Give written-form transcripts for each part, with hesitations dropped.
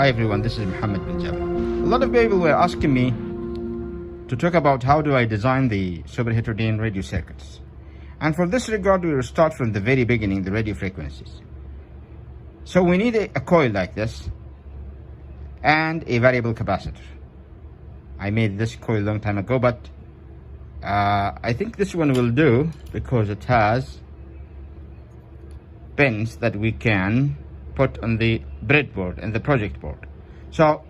Hi everyone, this is Muhammad bin Jabal. A lot of people were asking me to talk about how do I design the superheterodyne radio circuits. And for this regard, we will start from the very beginning, the radio frequencies. So we need a coil like this and a variable capacitor. I made this coil a long time ago, but I think this one will do because it has pins that we can put on the breadboard and the project board. So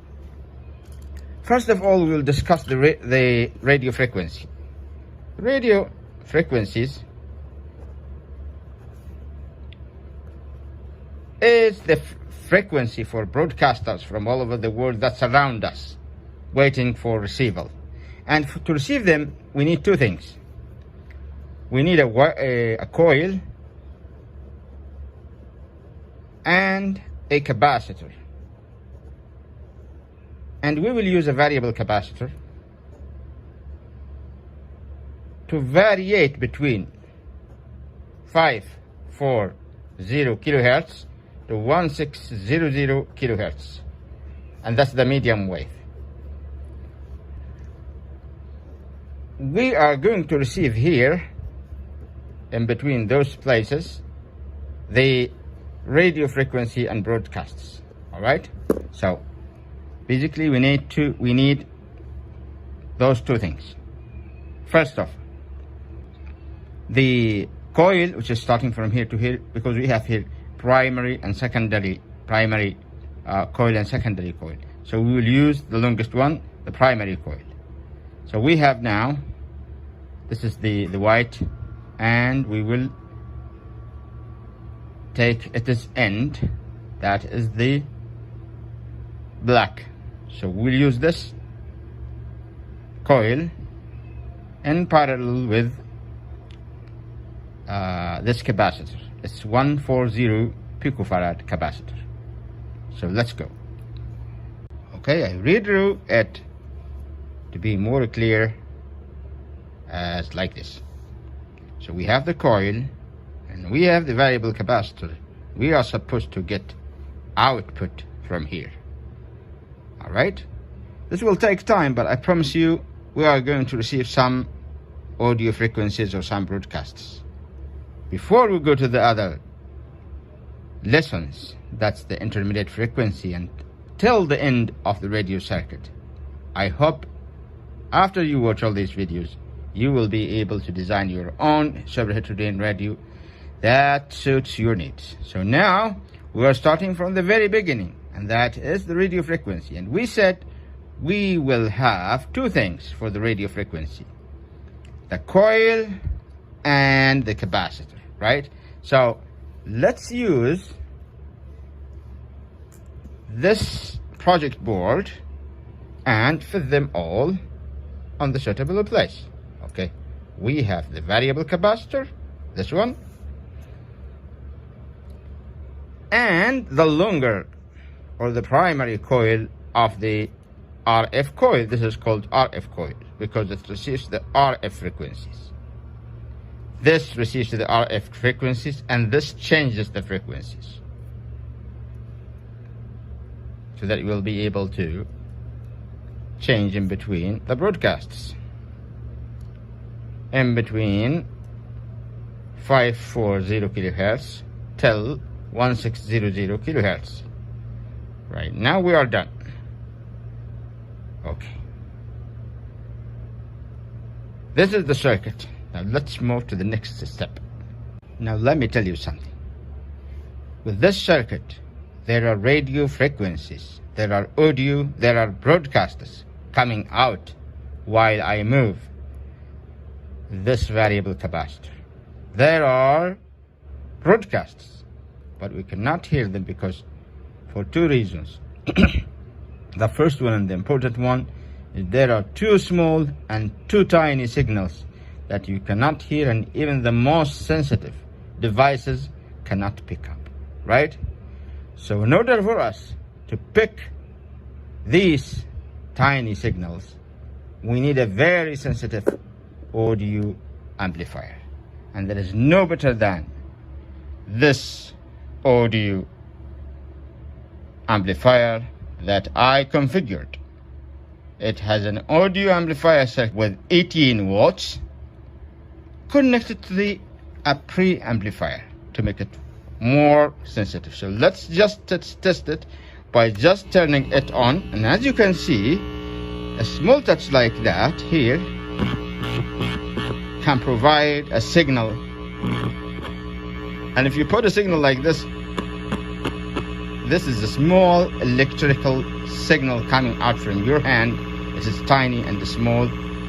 first of all, we'll discuss the radio frequency. Radio frequencies is the frequency for broadcasters from all over the world that surround us, waiting for receival. And to receive them, we need two things. We need a coil and a capacitor. And we will use a variable capacitor to variate between 540 kilohertz to 1600 kilohertz, and that's the medium wave. We are going to receive here, in between those places, the radio frequency and broadcasts. All right, so basically we need those two things. First off, the coil, which is starting from here to here, because we have here primary and secondary, coil and secondary coil. So we will use the longest one, the primary coil. So we have now, this is the white, and we will take its end, that is the black. So we'll use this coil in parallel with this capacitor. It's 140 picofarad capacitor. So let's go. Okay, I redrew it to be more clear as like this. So we have the coil and we have the variable capacitor. We are supposed to get output from here. All right, this will take time, but I promise you we are going to receive some audio frequencies or some broadcasts. Before we go to the other lessons, that's the intermediate frequency, and till the end of the radio circuit, I hope after you watch all these videos, you will be able to design your own superheterodyne radio that suits your needs. So now we are starting from the very beginning, and that is the radio frequency. And we said we will have two things for the radio frequency: the coil and the capacitor, right? So let's use this project board and fit them all on the suitable place. Okay, we have the variable capacitor, this one, and the longer or the primary coil of the RF coil. This is called RF coil because it receives the RF frequencies. This receives the RF frequencies, and this changes the frequencies so that you will be able to change in between the broadcasts, in between 540 kilohertz till 1600 kilohertz. Right, now we are done. Okay, this is the circuit. Now let's move to the next step. Now let me tell you something. With this circuit, there are radio frequencies, there are audio, there are broadcasters coming out while I move this variable capacitor. There are broadcasts, but we cannot hear them because for two reasons. The first one, and the important one, is there are too small and too tiny signals that you cannot hear, and even the most sensitive devices cannot pick up, right? So in order for us to pick these tiny signals, we need a very sensitive audio amplifier, and there is no better than this audio amplifier, that I configured. It has an audio amplifier circuit with 18 watts connected to the preamplifier to make it more sensitive. So let's just test it by just turning it on, and as you can see, a small touch like that here can provide a signal. And if you put a signal like this is a small electrical signal coming out from your hand. It is tiny and small,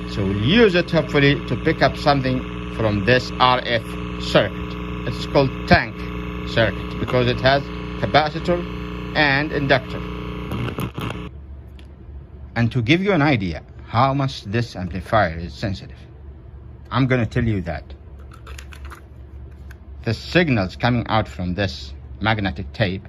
so we'll use it hopefully to pick up something from this RF circuit. It's called tank circuit because it has capacitor and inductor. And to give you an idea how much this amplifier is sensitive, I'm going to tell you that the signals coming out from this magnetic tape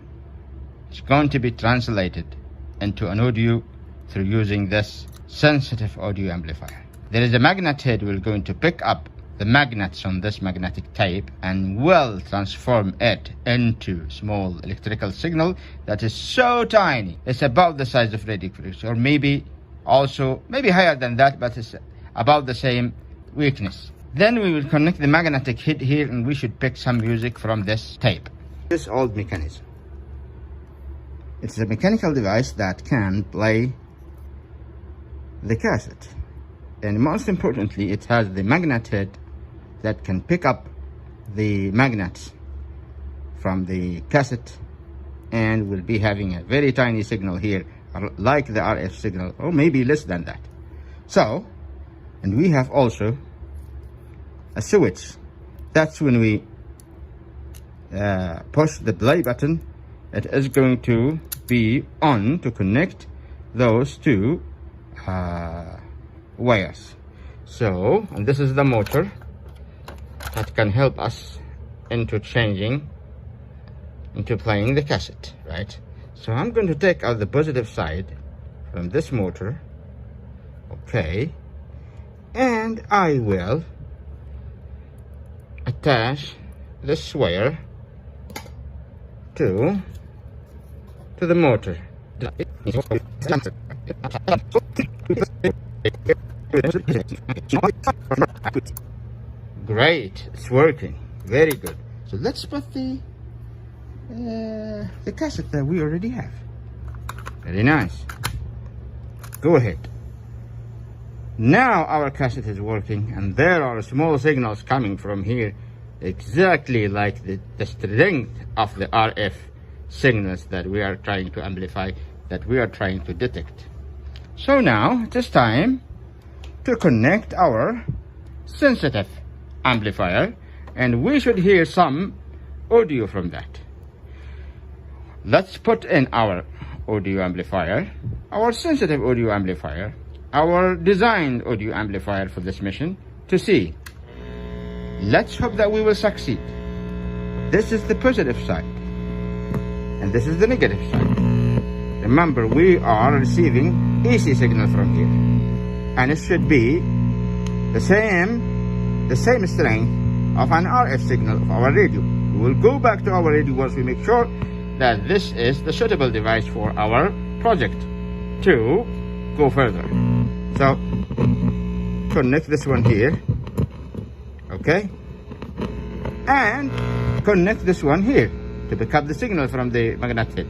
is going to be translated into an audio through using this sensitive audio amplifier. There is a magnet head we're going to pick up the magnets on this magnetic tape and will transform it into small electrical signal that is so tiny. It's about the size of radio frequency, or maybe higher than that, but it's about the same weakness. Then we will connect the magnetic head here, and we should pick some music from this tape. This old mechanism. It's a mechanical device that can play the cassette. And most importantly, it has the magnet head that can pick up the magnets from the cassette, and will be having a very tiny signal here, like the RF signal, or maybe less than that. So, and we have also a switch. That's when we push the play button, it is going to be on to connect those two wires. So, and this is the motor that can help us into playing the cassette, right? So I'm going to take out the positive side from this motor, okay, and I will attach this wire to the motor. Great, it's working, very good. So let's put the cassette that we already have. Very nice. Go ahead. Now our cassette is working, and there are small signals coming from here, exactly like the strength of the RF signals that we are trying to amplify, that we are trying to detect. So now it is time to connect our sensitive amplifier, and we should hear some audio from that. Let's put in our audio amplifier, our sensitive audio amplifier, our designed audio amplifier for this mission, to see. Let's hope that we will succeed. This is the positive side, and this is the negative side. Remember, we are receiving AC signal from here, and it should be the same strength of an RF signal of our radio. We will go back to our radio once we make sure that this is the suitable device for our project to go further. So connect this one here, okay, and connect this one here to pick up the signal from the magnet head.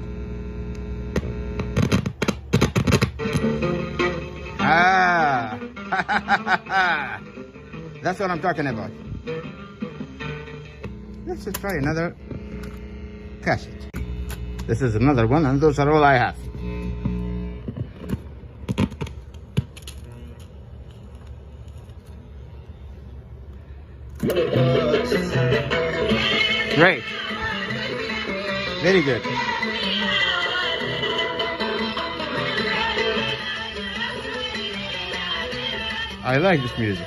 That's what I'm talking about. Let's try another cassette. This is another one, and those are all I have. Great. Very good. I like this music.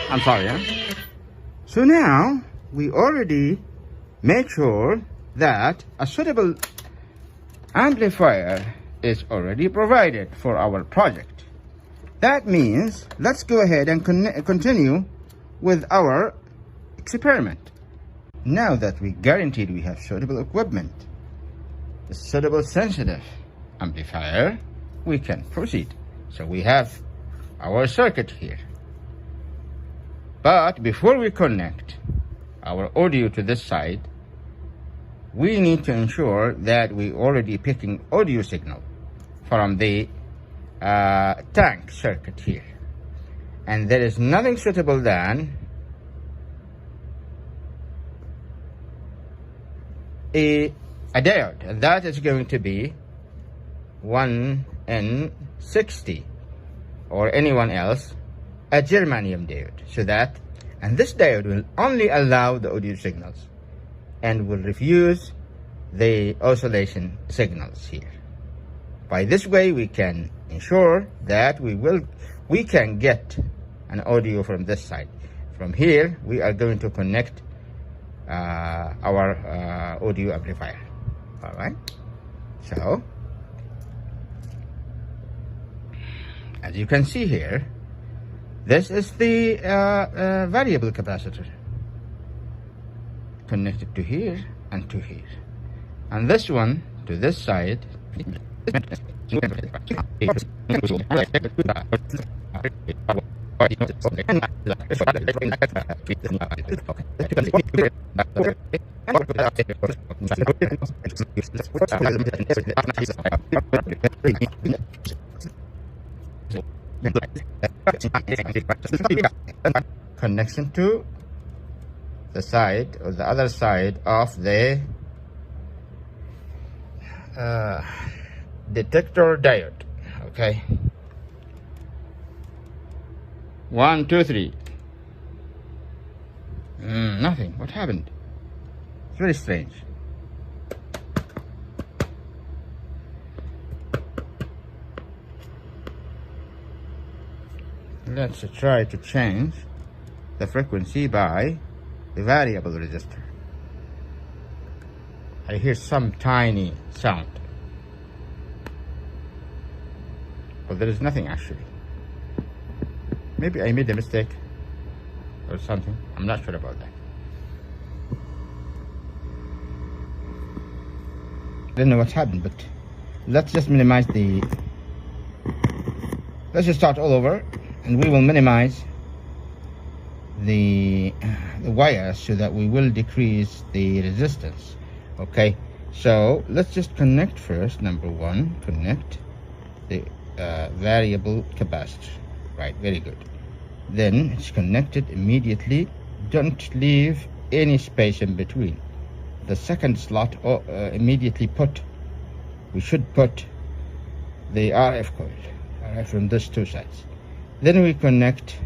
I'm sorry, huh? So now we already made sure that a suitable amplifier is already provided for our project. That means let's go ahead and continue with our experiment. Now that we guaranteed we have suitable equipment, a suitable sensitive amplifier, we can proceed. So we have our circuit here. But before we connect our audio to this side, we need to ensure that we already picking audio signal from the tank circuit here. And there is nothing suitable than a diode, and that is going to be 1N60 or anyone else, a germanium diode. So that, and this diode will only allow the audio signals and will refuse the oscillation signals here. By this way, we can ensure that we can get an audio from this side. From here, we are going to connect our audio amplifier. All right. So, as you can see here, this is the variable capacitor connected to here and to here, and this one to this side. Connection to the side or the other side of the detector diode. Okay. 1, 2, 3. Nothing. What happened? It's very strange. Let's try to change the frequency by the variable resistor. I hear some tiny sound, but there is nothing actually. Maybe I made a mistake or something. I'm not sure about that. I don't know what happened, but let's just minimize the... Let's just start all over, and we will minimize the wires so that we will decrease the resistance. Okay, so let's just connect first. Number one, connect the variable capacitor. Right, very good. Then it's connected immediately. Don't leave any space in between. The second slot immediately we should put the RF coil, alright, from these two sides. Then we connect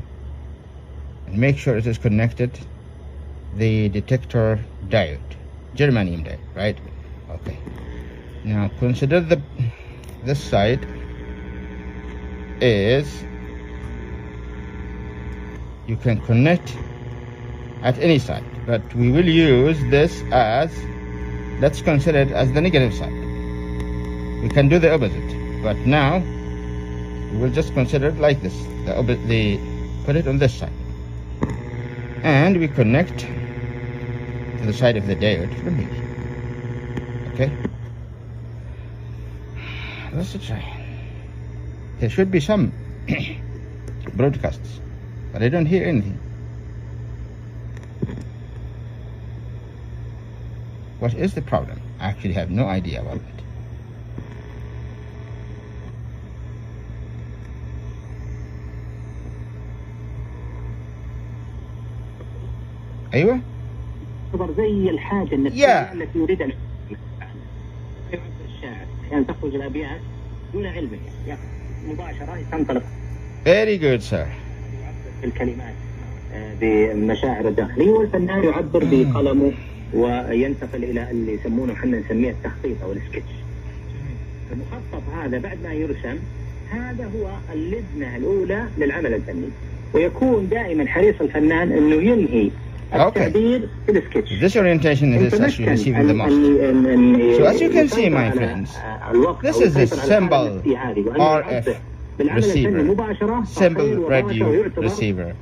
and make sure it is connected the detector diode, germanium diode, right? Okay. Now consider this side is, you can connect at any side, but we will use this as, let's consider it as the negative side. We can do the opposite, but now we will just consider it like this. Put it on this side, and we connect to the side of the diode from here. Okay, let's try. There should be some broadcasts, but I don't hear anything. What is the problem? I actually have no idea about it. ايوه زي الحاجه النفسيه التي يريدها الشاعر احيانا تخرج الابيات دون علمه مباشره تنطلق. Very good sir. يعبر بالكلمات بمشاعر الداخليه، والفنان يعبر بقلمه وينتقل الى اللي يسمونه احنا نسميه التخطيط او السكتش. المخطط هذا بعد ما يرسم هذا هو اللبنه الاولى للعمل الفني، ويكون دائما حريص الفنان انه ينهي التعبير في السكتش. This orientation is actually receiving the most. So as you can see, my friends, this is a simple RF receiver, simple radio receiver,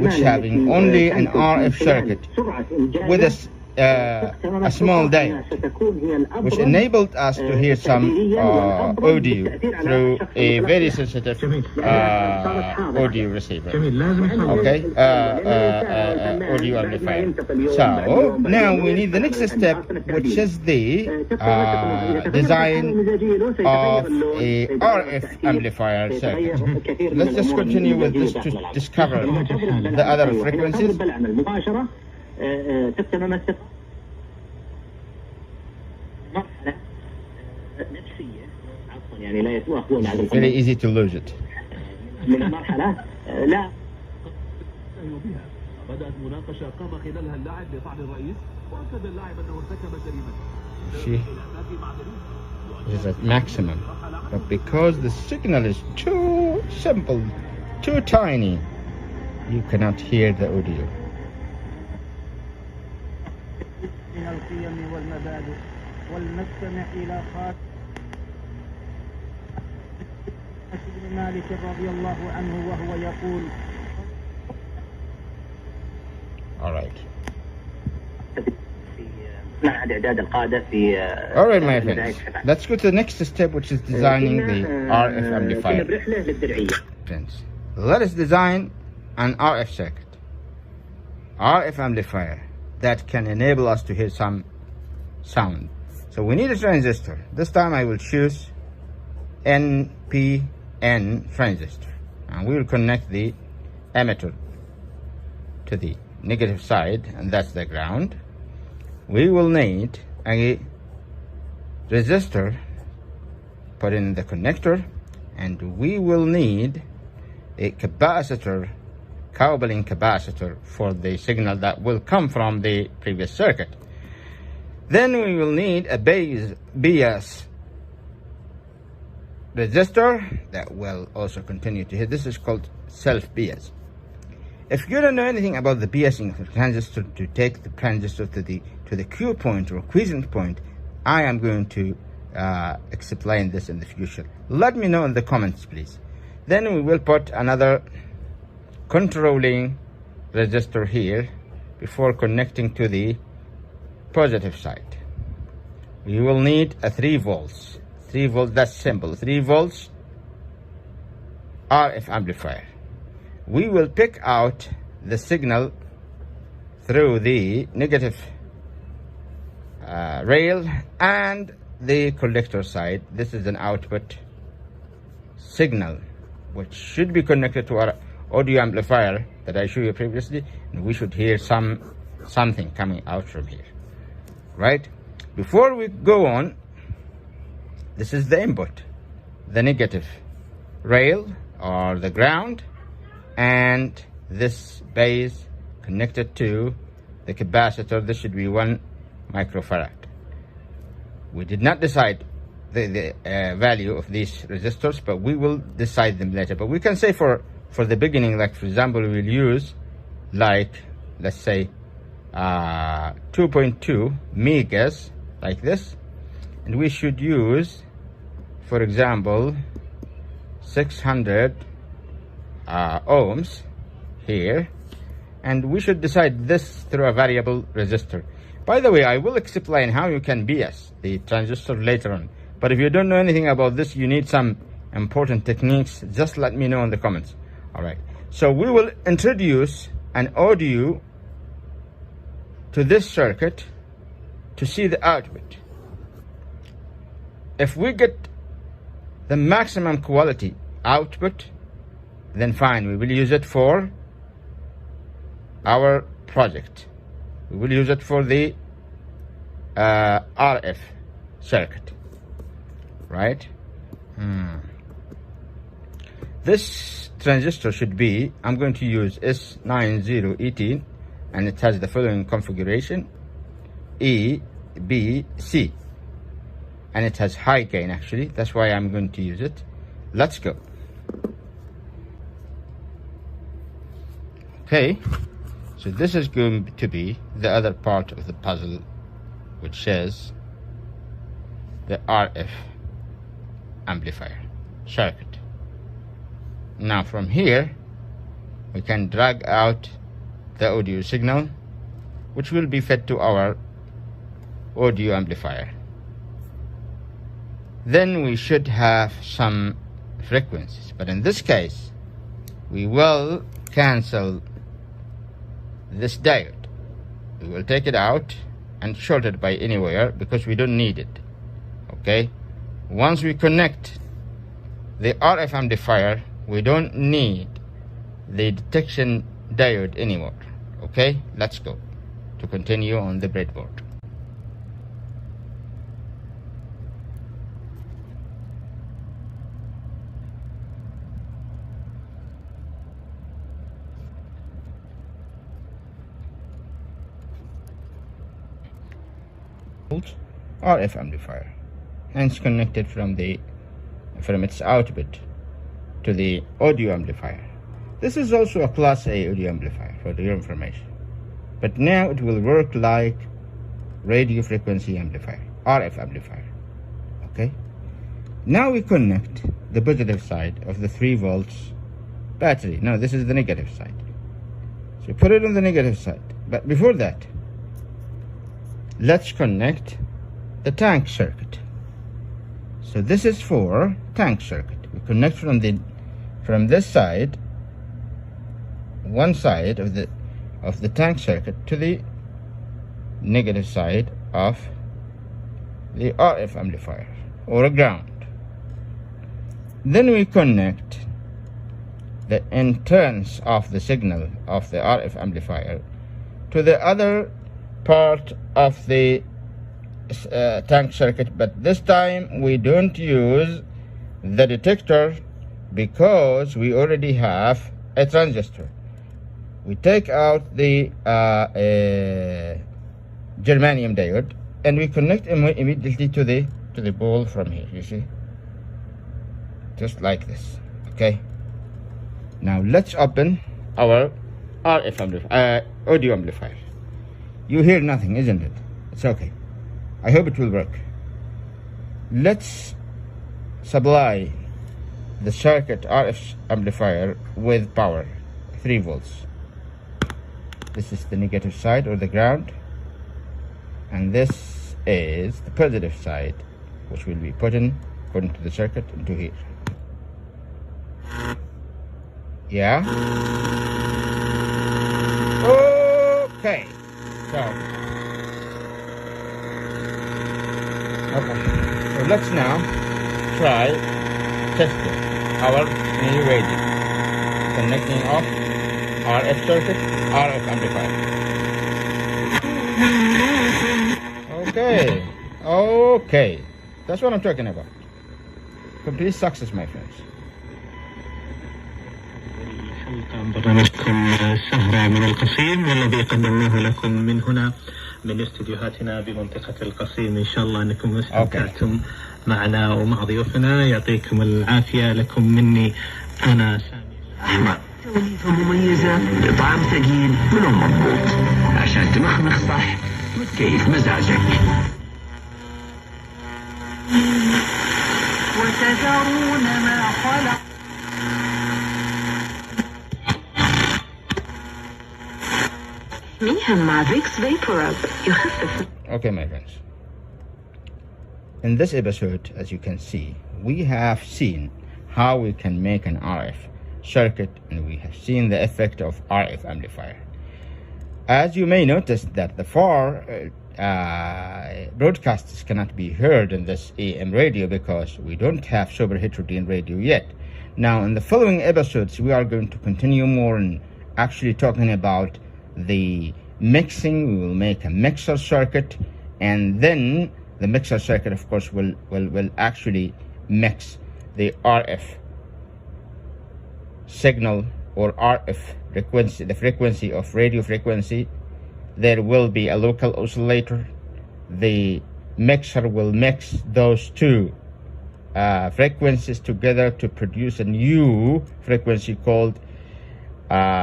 which having only an RF circuit with a a small diode, which enabled us to hear some audio through a very sensitive audio receiver. Okay, audio amplifier. So now we need the next step, which is the design of a RF amplifier circuit. Let's just continue with this to discover the other frequencies. Very easy to lose it. See, it is at maximum, but because the signal is too simple, too tiny, you cannot hear the audio. All right. All right, my friends. Let's go to the next step, which is designing the RF amplifier. Friends, let us design an RF circuit, RF amplifier that can enable us to hear some sound. So we need a transistor. This time I will choose NPN transistor, and we will connect the emitter to the negative side, and that's the ground. We will need a resistor put in the connector, and we will need a capacitor, coupling capacitor, for the signal that will come from the previous circuit. Then we will need a bias resistor that will also continue to hit. This is called self-bias. If you don't know anything about the biasing of the transistor to take the transistor to the Q point or quiescent point, I am going to explain this in the future. Let me know in the comments, please. Then we will put another controlling resistor here before connecting to the positive side. We will need a 3 volts. 3 volts, that's simple. 3 volts RF amplifier. We will pick out the signal through the negative rail and the collector side. This is an output signal which should be connected to our audio amplifier that I showed you previously, and we should hear something coming out from here, right? Before we go on, this is the input, the negative rail or the ground, and this base connected to the capacitor. This should be 1 microfarad. We did not decide the value of these resistors, but we will decide them later. But we can say for the beginning, like for example, we will use, like, let's say 2.2 megas, like this, and we should use, for example, 600 ohms here, and we should decide this through a variable resistor. By the way, I will explain how you can bias the transistor later on, but if you don't know anything about this, you need some important techniques, just let me know in the comments. All right, so we will introduce an audio to this circuit to see the output. If we get the maximum quality output, then fine, we will use it for our project. We will use it for the RF circuit, right? This transistor should be, I'm going to use S9018, and it has the following configuration: E, B, C, and it has high gain actually. That's why I'm going to use it. Let's go. Okay, so this is going to be the other part of the puzzle, which is the RF amplifier circuit. Now from here we can drag out the audio signal, which will be fed to our audio amplifier. Then we should have some frequencies, but in this case we will cancel this diode. We will take it out and short it by anywhere because we don't need it. Okay, once we connect the RF amplifier, we don't need the detection diode anymore. Okay, let's go to continue on the breadboard. RF amplifier, hence connected from its output to the audio amplifier. This is also a class A audio amplifier for your information, but now it will work like radio frequency amplifier, RF amplifier. Okay, now we connect the positive side of the 3 volts battery. Now this is the negative side, so put it on the negative side. But before that, let's connect the tank circuit. So this is for tank circuit. We connect from this side, one side of the tank circuit, to the negative side of the RF amplifier or a ground. Then we connect the entrance of the signal of the RF amplifier to the other part of the tank circuit, but this time we don't use the detector because we already have a transistor. We take out the germanium diode and we connect immediately to the ball from here. You see, just like this. Okay, now let's open our RF amplifier, audio amplifier. You hear nothing, isn't it? It's okay. I hope it will work. Let's supply the circuit RF amplifier with power, 3 volts. This is the negative side or the ground, and this is the positive side, which will be put in according to the circuit into here. Yeah. Okay. So let's now try testing our new radio, connecting off RF circuit, RF amplifier. Okay, that's what I'm talking about. Complete success, my friends. برنامجكم سهرة من القصيم، والذي قدمناه لكم من هنا من استديوهاتنا بمنطقة القصيم. إن شاء الله أنكم استمتعتم معنا ومع ضيوفنا. يعطيكم العافية. لكم مني أنا سامي. توليفة مميزة بطعم ثقيل ولون مضبوط عشان تمخمخ صح وتكيف مزاجك. وتذرون ما خلق. Okay, my friends, in this episode, as you can see, we have seen how we can make an RF circuit, and we have seen the effect of RF amplifier. As you may notice that the far broadcasts cannot be heard in this AM radio because we don't have Superheterodyne radio yet. Now in the following episodes we are going to continue more and actually talking about the mixing. We will make a mixer circuit, and then the mixer circuit, of course, will actually mix the RF signal or RF frequency, the frequency of radio frequency. There will be a local oscillator. The mixer will mix those two frequencies together to produce a new frequency called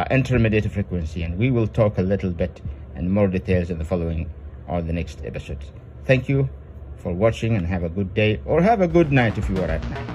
intermediate frequency, and we will talk a little bit and more details in the following or the next episode. Thank you for watching, and have a good day or have a good night if you are at night.